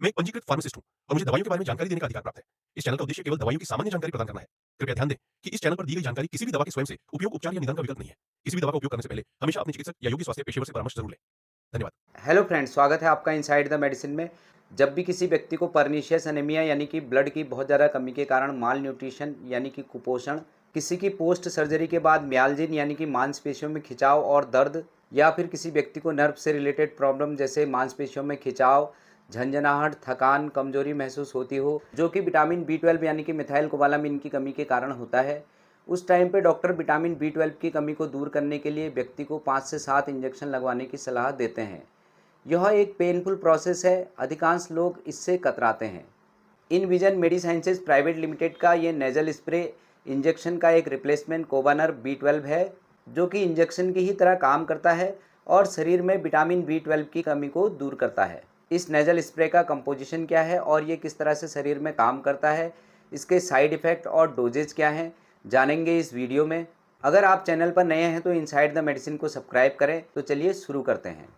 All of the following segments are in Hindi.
मैं एक पंजीकृत फार्मासिस्ट हूँ और मुझे दवाइयों के बारे में जानकारी देने का अधिकार प्राप्त है। इस चैनल का उद्देश्य केवल दवाइयों की सामान्य जानकारी प्रदान करना है। कृपया ध्यान दें कि इस चैनल पर दी गई जानकारी किसी भी दवा के स्वयं से उपयोग, उपचार या निदान का विकल्प नहीं है। किसी भी दवा का उपयोग करने से पहले हमेशा अपने चिकित्सक या योग्य स्वास्थ्य पेशेवर से परामर्श जरूर लें। धन्यवाद। हेलो फ्रेंड्स, स्वागत है आपका इनसाइड द मेडिसिन में। जब भी किसी व्यक्ति को परनीशियस एनीमिया यानी कि ब्लड की बहुत ज़्यादा कमी के कारण माल न्यूट्रिशन यानी कि कुपोषण, किसी की पोस्ट सर्जरी के बाद म्यालजिन यानी कि मांसपेशियों में खिंचाव और दर्द, या फिर किसी व्यक्ति को नर्व से रिलेटेड प्रॉब्लम जैसे मांसपेशियों में खिंचाव, झंझनाहट, थकान, कमजोरी महसूस होती हो, जो कि विटामिन B12 यानी कि मिथाइल कोबालामिन की कमी के कारण होता है, उस टाइम पे डॉक्टर विटामिन B12 की कमी को दूर करने के लिए व्यक्ति को 5 से 7 इंजेक्शन लगवाने की सलाह देते हैं। यह एक पेनफुल प्रोसेस है, अधिकांश लोग इससे कतराते हैं। इन विजन मेडिसाइंसेज प्राइवेट लिमिटेड का ये नेजल स्प्रे इंजेक्शन का एक रिप्लेसमेंट कोबानर B12 है, जो कि इंजेक्शन की ही तरह काम करता है और शरीर में विटामिन B12 की कमी को दूर करता है। इस नेजल स्प्रे का कंपोजिशन क्या है और ये किस तरह से शरीर में काम करता है, इसके साइड इफ़ेक्ट और डोजेज क्या हैं, जानेंगे इस वीडियो में। अगर आप चैनल पर नए हैं तो इनसाइड द मेडिसिन को सब्सक्राइब करें। तो चलिए शुरू करते हैं।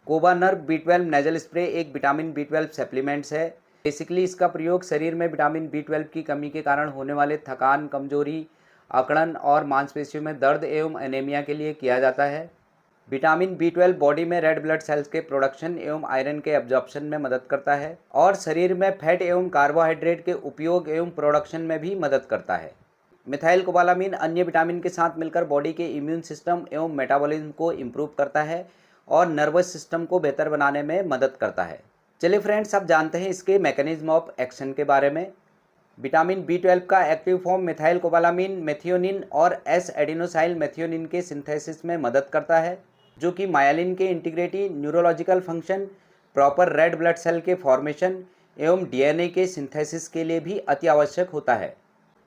कोबानर B12 नेजल स्प्रे एक विटामिन B12 सप्लीमेंट्स है। बेसिकली इसका प्रयोग शरीर में विटामिन B12 की कमी के कारण होने वाले थकान, कमजोरी, अकड़न और मांसपेशियों में दर्द एवं एनीमिया के लिए किया जाता है। विटामिन B12 बॉडी में रेड ब्लड सेल्स के प्रोडक्शन एवं आयरन के एब्जॉर्प्शन में मदद करता है और शरीर में फैट एवं कार्बोहाइड्रेट के उपयोग एवं प्रोडक्शन में भी मदद करता है। मिथाइल कोबालामिन अन्य विटामिन के साथ मिलकर बॉडी के इम्यून सिस्टम एवं मेटाबॉलिज्म को इम्प्रूव करता है और नर्वस सिस्टम को बेहतर बनाने में मदद करता है। चलिए फ्रेंड्स, अब जानते हैं इसके मैकेनिज्म ऑफ एक्शन के बारे में। विटामिन B12 का active form methyl cobalamin, methionine और एस एडिनोसाइल मेथियोनिन के सिंथेसिस में मदद करता है, जो कि मायलिन के integrity, neurological function, proper red blood cell के फॉर्मेशन एवं DNA के सिंथेसिस के लिए भी अति आवश्यक होता है।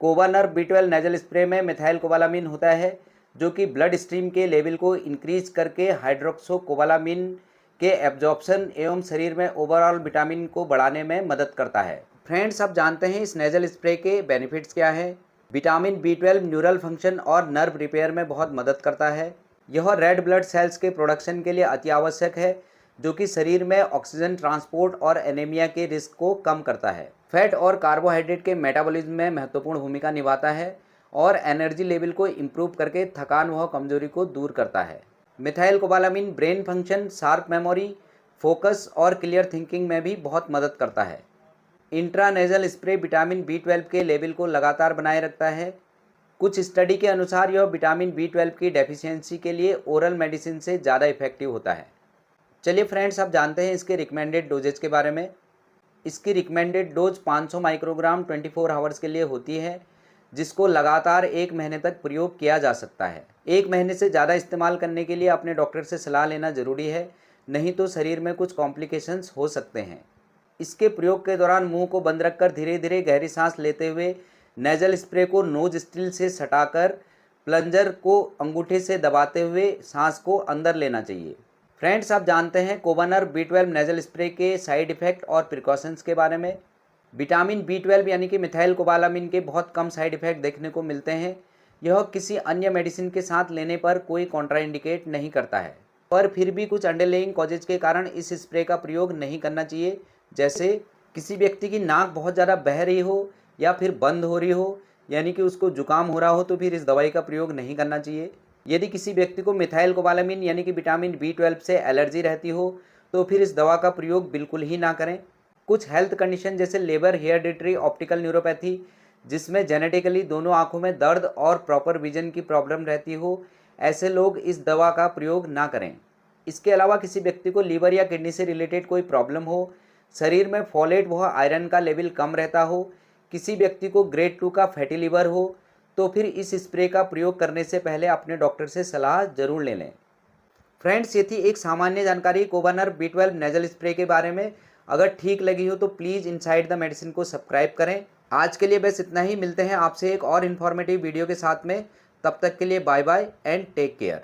कोबानर B12 नेजल स्प्रे में मिथाइल कोबालामिन होता है, जो कि ब्लड स्ट्रीम के लेवल को इंक्रीज करके हाइड्रोक्सो कोबालामिन के एब्जॉर्प्शन एवं शरीर में ओवरऑल विटामिन को बढ़ाने में मदद करता है। फ्रेंड्स, अब जानते हैं इस नेजल स्प्रे के बेनिफिट्स क्या हैं। विटामिन B12 न्यूरल फंक्शन और नर्व रिपेयर में बहुत मदद करता है। यह रेड ब्लड सेल्स के प्रोडक्शन के लिए अति आवश्यक है, जो कि शरीर में ऑक्सीजन ट्रांसपोर्ट और एनीमिया के रिस्क को कम करता है। फैट और कार्बोहाइड्रेट के मेटाबॉलिज्म में महत्वपूर्ण भूमिका निभाता है और एनर्जी लेवल को इम्प्रूव करके थकान व कमजोरी को दूर करता है। Methyl cobalamin brain function, sharp memory, focus और क्लियर थिंकिंग में भी बहुत मदद करता है। इंट्रानेजल स्प्रे विटामिन B12 के लेवल को लगातार बनाए रखता है। कुछ स्टडी के अनुसार यह विटामिन B12 की डेफिशिएंसी के लिए ओरल मेडिसिन से ज़्यादा इफेक्टिव होता है। चलिए फ्रेंड्स, अब जानते हैं इसके रिकमेंडेड डोजेज के बारे में। इसकी रिकमेंडेड डोज 500 माइक्रोग्राम 24 आवर्स के लिए होती है, जिसको लगातार 1 महीने तक प्रयोग किया जा सकता है। 1 महीने से ज़्यादा इस्तेमाल करने के लिए अपने डॉक्टर से सलाह लेना ज़रूरी है, नहीं तो शरीर में कुछ कॉम्प्लिकेशंस हो सकते हैं। इसके प्रयोग के दौरान मुंह को बंद रखकर धीरे धीरे गहरी सांस लेते हुए नेजल स्प्रे को नोज स्टिल से सटाकर प्लंजर को अंगूठे से दबाते हुए सांस को अंदर लेना चाहिए। फ्रेंड्स, आप जानते हैं कोबानर B12 नेजल स्प्रे के साइड इफ़ेक्ट और प्रिकॉशंस के बारे में। विटामिन B12 यानी कि मिथाइल कोबालामिन के बहुत कम साइड इफ़ेक्ट देखने को मिलते हैं। यह किसी अन्य मेडिसिन के साथ लेने पर कोई कॉन्ट्राइंडिकेट नहीं करता है, पर फिर भी कुछ अंडरलाइंग कॉजेज के कारण इस स्प्रे का प्रयोग नहीं करना चाहिए। जैसे किसी व्यक्ति की नाक बहुत ज़्यादा बह रही हो या फिर बंद हो रही हो, यानी कि उसको जुकाम हो रहा हो, तो फिर इस दवाई का प्रयोग नहीं करना चाहिए। यदि किसी व्यक्ति को मिथाइल कोबालामिन यानी कि विटामिन B12 से एलर्जी रहती हो, तो फिर इस दवा का प्रयोग बिल्कुल ही ना करें। कुछ हेल्थ कंडीशन जैसे लेबर, हेरिडिटरी ऑप्टिकल न्यूरोपैथी, जिसमें जेनेटिकली दोनों आँखों में दर्द और प्रॉपर विजन की प्रॉब्लम रहती हो, ऐसे लोग इस दवा का प्रयोग ना करें। इसके अलावा किसी व्यक्ति को लीवर या किडनी से रिलेटेड कोई प्रॉब्लम हो, शरीर में फॉलेट व आयरन का लेवल कम रहता हो, किसी व्यक्ति को ग्रेड 2 का फैटी लीवर हो, तो फिर इस स्प्रे का प्रयोग करने से पहले अपने डॉक्टर से सलाह जरूर ले लें। फ्रेंड्स, ये थी एक सामान्य जानकारी कोबानर B12 नेजल स्प्रे के बारे में। अगर ठीक लगी हो तो प्लीज़ इनसाइड द मेडिसिन को सब्सक्राइब करें। आज के लिए बस इतना ही। मिलते हैं आपसे एक और इन्फॉर्मेटिव वीडियो के साथ में। तब तक के लिए bye bye and take care.